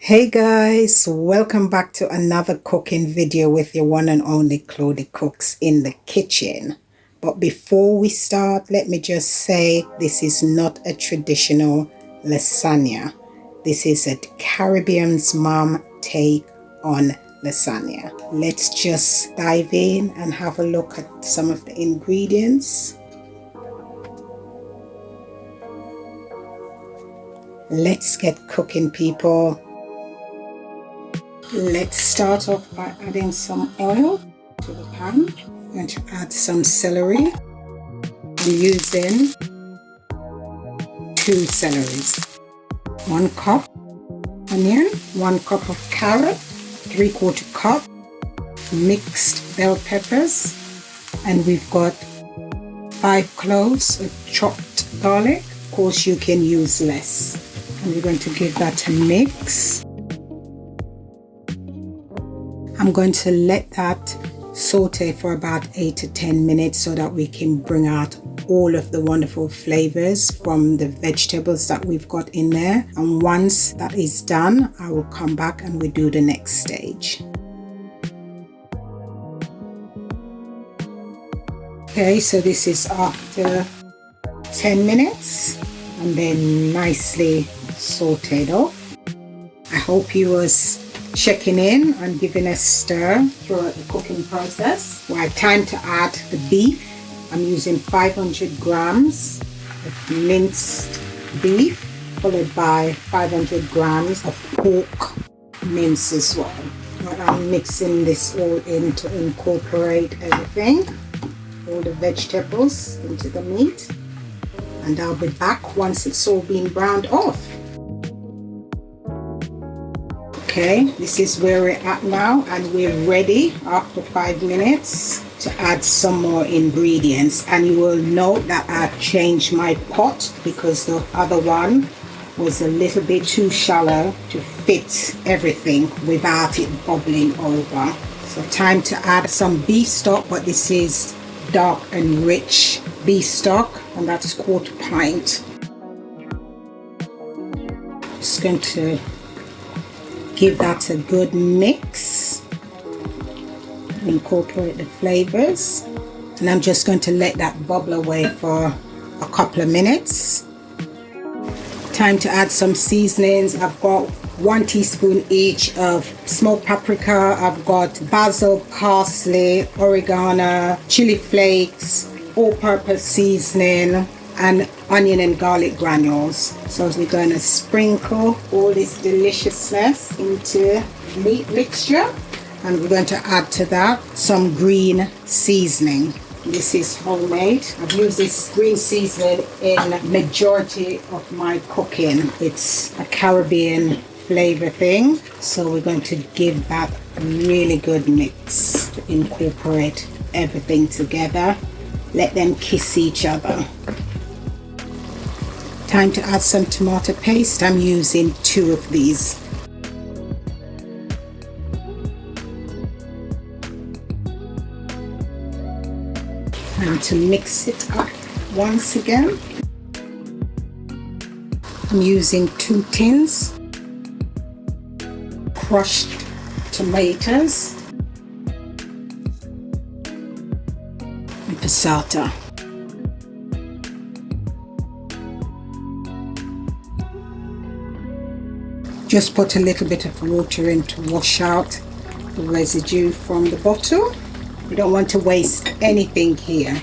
Hey guys, welcome back to another cooking video with your one and only Claudie Cooks in the kitchen. But before we start, let me just say this is not a traditional lasagna. This is a Caribbean's mom take on lasagna. Let's just dive in and have a look at some of the ingredients. Let's get cooking, people. Let's start off by adding some oil to the pan. I'm going to add some celery. I'm using 2 celeries. 1 cup onion, 1 cup of carrot, 3/4 cup mixed bell peppers, and we've got 5 cloves of chopped garlic. Of course, you can use less. And we're going to give that a mix. I'm going to let that saute for about 8 to 10 minutes so that we can bring out all of the wonderful flavors from the vegetables that we've got in there. And once that is done, I will come back and we do the next stage. Okay, so this is after 10 minutes and then nicely sauteed off. I hope you was checking in and giving a stir throughout the cooking process. Well, time to add the beef. I'm using 500 grams of minced beef, followed by 500 grams of pork mince as well. But I'm mixing this all in to incorporate everything, all the vegetables into the meat. And I'll be back once it's all been browned off. Okay, this is where we're at now, and we're ready after 5 minutes to add some more ingredients. And you will note that I've changed my pot because the other one was a little bit too shallow to fit everything without it bubbling over. So time to add some beef stock, but this is dark and rich beef stock, and that's 1/4 pint. Just going to give that a good mix, incorporate the flavors, and I'm just going to let that bubble away for a couple of minutes. Time to add some seasonings. I've got 1 teaspoon each of smoked paprika. I've got basil, parsley, oregano, chili flakes, all-purpose seasoning, and onion and garlic granules. So we're going to sprinkle all this deliciousness into the meat mixture, and we're going to add to that some green seasoning. This is homemade. I've used this green seasoning in majority of my cooking. It's a Caribbean flavor thing, so we're going to give that a really good mix to incorporate everything together. Let them kiss each other. Time to add some tomato paste. I'm using 2 of these. And to mix it up once again, I'm using 2 tins crushed tomatoes and passata. Just put a little bit of water in to wash out the residue from the bottle. We don't want to waste anything here.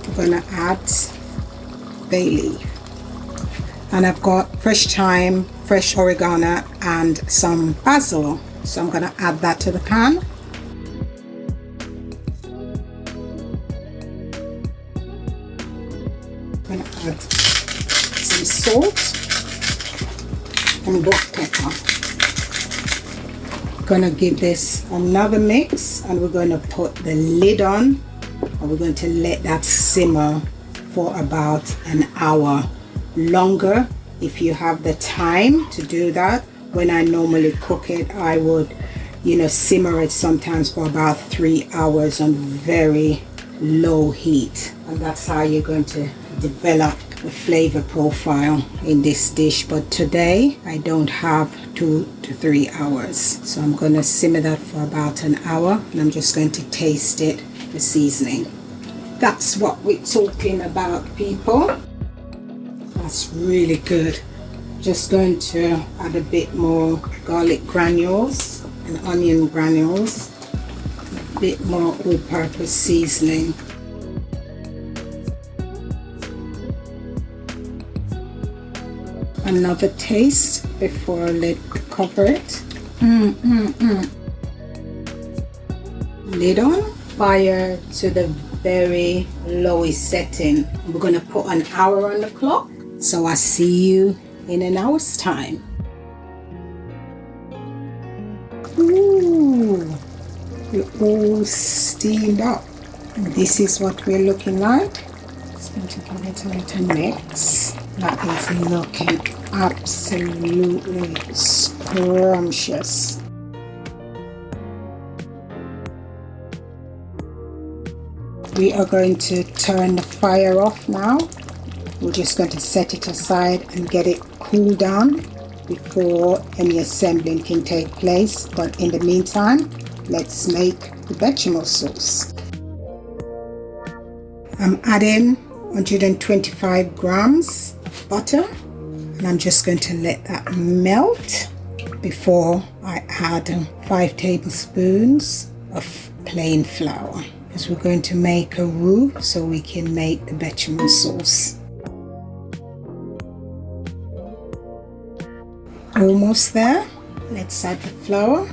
I'm going to add bay leaf. And I've got fresh thyme, fresh oregano, and some basil. So I'm going to add that to the pan. I'm going to add some salt and black pepper. Gonna give this another mix, and we're going to put the lid on, and we're going to let that simmer for about an hour longer if you have the time to do that. When I normally cook it, I would simmer it sometimes for about 3 hours on very low heat, and that's how you're going to develop the flavor profile in this dish, but today I don't have 2 to 3 hours, so I'm going to simmer that for about an hour, and I'm just going to taste it for seasoning. That's what we're talking about, people. That's really good. Just going to add a bit more garlic granules and onion granules, a bit more all-purpose seasoning. Another taste before I let cover it. Lid on. Fire to the very lowest setting. We're going to put an hour on the clock, so I'll see you in an hour's time. Ooh, we're all steamed up. And this is what we're looking like. Just going to give it a little mix. That is looking absolutely scrumptious. We are going to turn the fire off now. We're just going to set it aside and get it cool down before any assembling can take place. But in the meantime, let's make the bechamel sauce. I'm adding 125 grams of butter, and I'm just going to let that melt before I add 5 tablespoons of plain flour, because we're going to make a roux so we can make the bechamel sauce. Almost there. Let's add the flour.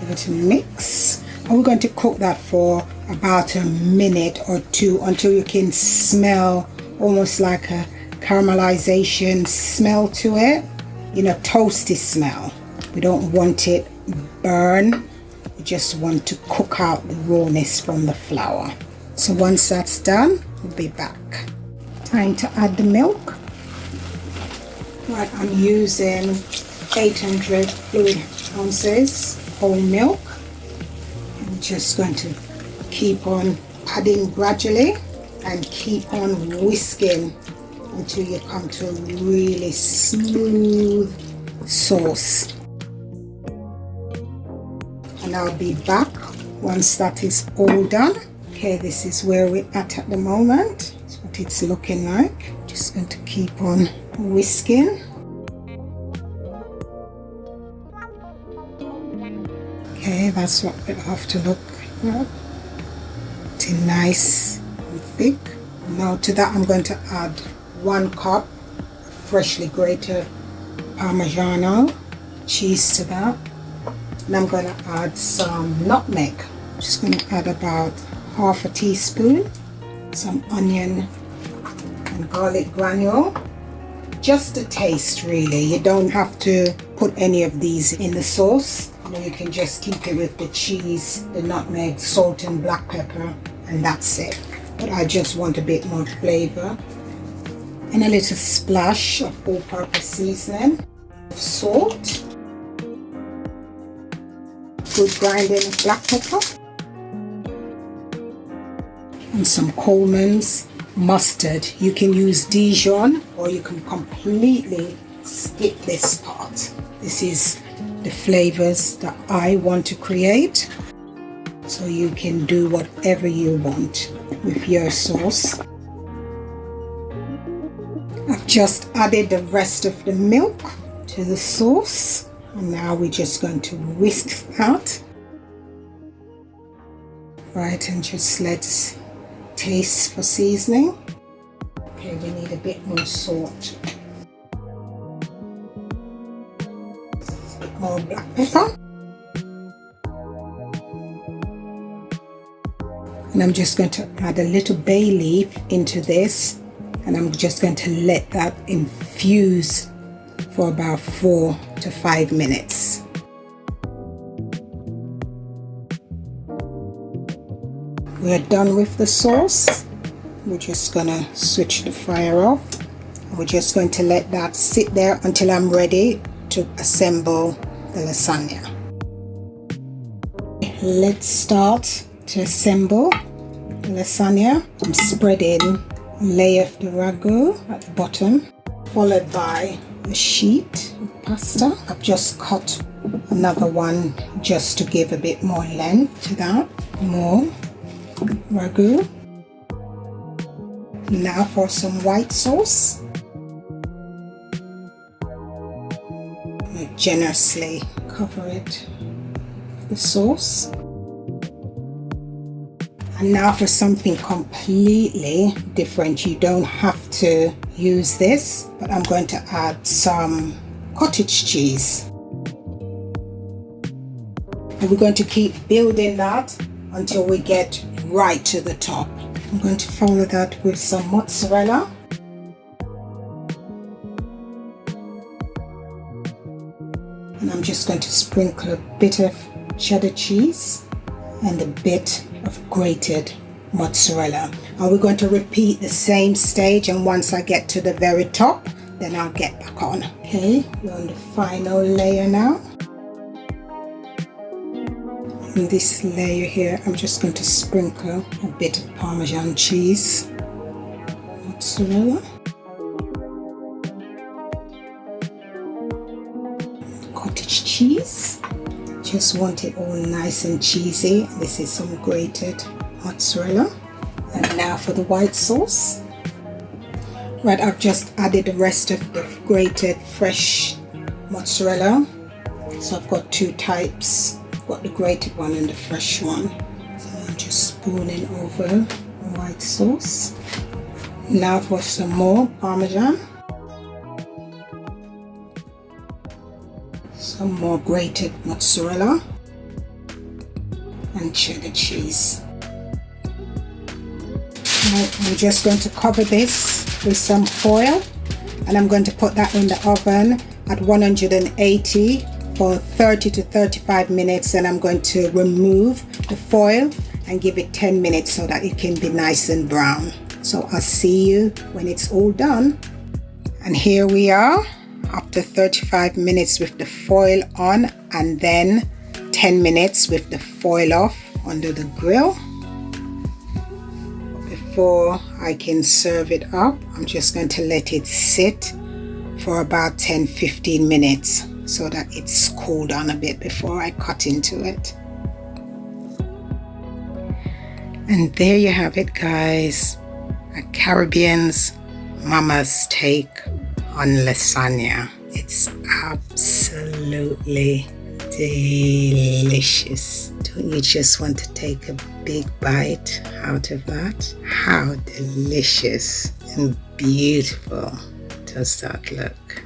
Give it a mix. And we're going to cook that for about a minute or two until you can smell almost like a caramelization smell to it. You know, toasty smell. We don't want it burn. We just want to cook out the rawness from the flour. So once that's done, we'll be back. Time to add the milk. Right, I'm using 800 fluid ounces whole milk. I'm just going to keep on adding gradually and keep on whisking until you come to a really smooth sauce. And I'll be back once that is all done. Okay, this is where we're at the moment. That's what it's looking like. Just going to keep on whisking. Okay, that's what we have to look like. It's nice and thick. Now to that I'm going to add 1 cup freshly grated parmesan cheese to that. And I'm going to add some nutmeg. I'm just going to add about half a teaspoon. Some onion and garlic granule. Just a taste really. You don't have to put any of these in the sauce. You can just keep it with the cheese, the nutmeg, salt and black pepper, and that's it. But I just want a bit more flavor. And a little splash of all-purpose seasoning, salt, good grinding of black pepper, and some Coleman's mustard. You can use Dijon or you can completely skip this part. This is the flavors that I want to create, so you can do whatever you want with your sauce. I've just added the rest of the milk to the sauce, and now we're just going to whisk that. Right, and just let's taste for seasoning. Okay, we need a bit more salt. More black pepper, and I'm just going to add a little bay leaf into this, and I'm just going to let that infuse for about 4 to 5 minutes. We're done with the sauce. We're just gonna switch the fire off. We're just going to let that sit there until I'm ready to assemble the lasagna. Let's start to assemble the lasagna. I'm spreading a layer of the ragu at the bottom, followed by a sheet of pasta. I've just cut another one just to give a bit more length to that. More ragu. Now for some white sauce. I generously cover it with the sauce. And now for something completely different. You don't have to use this, but I'm going to add some cottage cheese. And we're going to keep building that until we get right to the top. I'm going to follow that with some mozzarella. And I'm just going to sprinkle a bit of cheddar cheese and a bit of grated mozzarella. And we're going to repeat the same stage, and once I get to the very top, then I'll get back on. Okay, we're on the final layer now. In this layer here, I'm just going to sprinkle a bit of parmesan cheese, mozzarella, cottage cheese. Just want it all nice and cheesy. This is some grated mozzarella. And now for the white sauce. Right, I've just added the rest of the grated fresh mozzarella. So I've got two types. I've got the grated one and the fresh one. So I'm just spooning over the white sauce. Now for some more parmesan. Some more grated mozzarella and cheddar cheese. Now I'm just going to cover this with some foil, and I'm going to put that in the oven at 180 for 30 to 35 minutes. And I'm going to remove the foil and give it 10 minutes so that it can be nice and brown. So I'll see you when it's all done. And here we are after 35 minutes with the foil on, and then 10 minutes with the foil off under the grill. Before I can serve it up, I'm just going to let it sit for about 10-15 minutes so that it's cooled down a bit before I cut into it. And there you have it, guys, a Caribbean's mama's take on lasagna. It's absolutely delicious. Don't you just want to take a big bite out of that? How delicious and beautiful does that look?